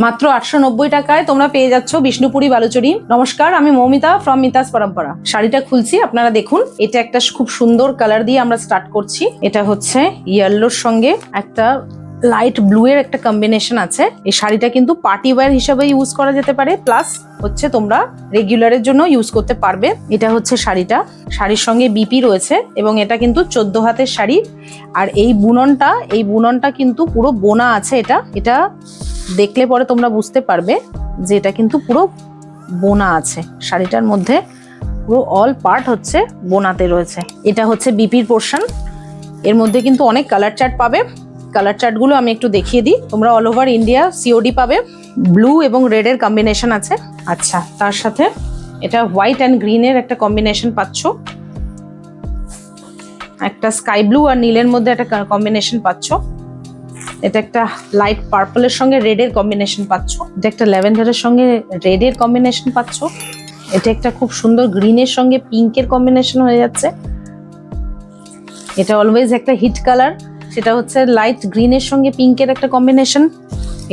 মাত্র 890 টাকায় তোমরা পেয়ে যাচ্ছ বিষ্ণুপুরি বালুচরী। নমস্কার, আমি মৌমিতা ফ্রম মিতাস পরম্পরা। শাড়িটা খুলছি, আপনারা দেখুন। এটা একটা খুব সুন্দর কালার দিয়ে আমরা স্টার্ট করছি। এটা হচ্ছে ইয়েলোর সঙ্গে একটা লাইট ব্লু এর একটা কম্বিনেশন আছে। এই শাড়িটা কিন্তু পার্টি ওয়্যার হিসেবে ইউজ করা যেতে পারে, প্লাস হচ্ছে তোমরা রেগুলারের জন্য ইউজ করতে পারবে। এটা হচ্ছে শাড়িটা, শাড়ির সঙ্গে বিপি রয়েছে এবং এটা কিন্তু 14 হাতের শাড়ি। আর এই বুননটা কিন্তু পুরো বোনা আছে। এটা দেখলে পরে তোমরা বুঝতে পারবে যে এটা কিন্তু পুরো বোনা আছে। শাড়িটার মধ্যে পুরো অল পার্ট হচ্ছে বোনাতে রয়েছে। এটা হচ্ছে বিপির পোর্শন। এর মধ্যে কিন্তু অনেক কালার চার্ট পাবে। কালার চার্টগুলো আমি একটু দেখিয়ে দিই। তোমরা অল ওভার ইন্ডিয়া সিওডি পাবে। ব্লু এবং রেড এর কম্বিনেশন আছে। আচ্ছা, তার সাথে এটা হোয়াইট অ্যান্ড গ্রিনের একটা কম্বিনেশন পাচ্ছ। একটা স্কাই ব্লু আর নীলের মধ্যে একটা কম্বিনেশন পাচ্ছ। এটা একটা লাইট পার্পলের সঙ্গে রেড এর কম্বিনেশন পাচ্ছ। এটা একটা ল্যাভেন্ডারের সঙ্গে রেড এর কম্বিনেশন পাচ্ছ। এটা একটা খুব সুন্দর গ্রিনের সঙ্গে পিঙ্কের কম্বিনেশন হয়ে যাচ্ছে। এটা অলওয়েজ একটা হিট কালার, সেটা হচ্ছে লাইট গ্রিনের সঙ্গে পিঙ্কের একটা কম্বিনেশন।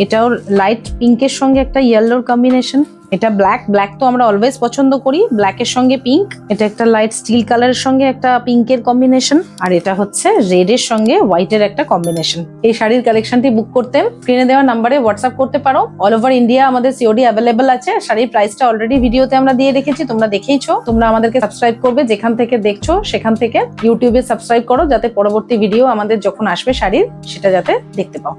এটাও লাইট পিঙ্কের সঙ্গে একটা ইয়েলোর কম্বিনেশন। এটা ব্ল্যাক তো আমরা অলওয়েজ পছন্দ করি, ব্ল্যাকের সঙ্গে পিঙ্ক। এটা একটা লাইট স্টিল কালারের সঙ্গে একটা পিঙ্কের কম্বিনেশন। আর এটা হচ্ছে রেড এর সঙ্গে হোয়াইটের একটা কম্বিনেশন। এই শাড়ির কালেকশনটি বুক করতে স্ক্রিনে দেওয়া নাম্বারে হোয়াটসঅ্যাপ করতে পারো। অল ওভার ইন্ডিয়া আমাদের সিওডি অ্যাভেলেবেল আছে। শাড়ির প্রাইসটা অলরেডি ভিডিওতে আমরা দিয়ে রেখেছি, তোমরা দেখেইছো। তোমরা আমাদেরকে সাবস্ক্রাইব করবে, যেখান থেকে দেখছো সেখান থেকে ইউটিউবে সাবস্ক্রাইব করো, যাতে পরবর্তী ভিডিও আমাদের যখন আসবে শাড়ির সেটা যাতে দেখতে পাও।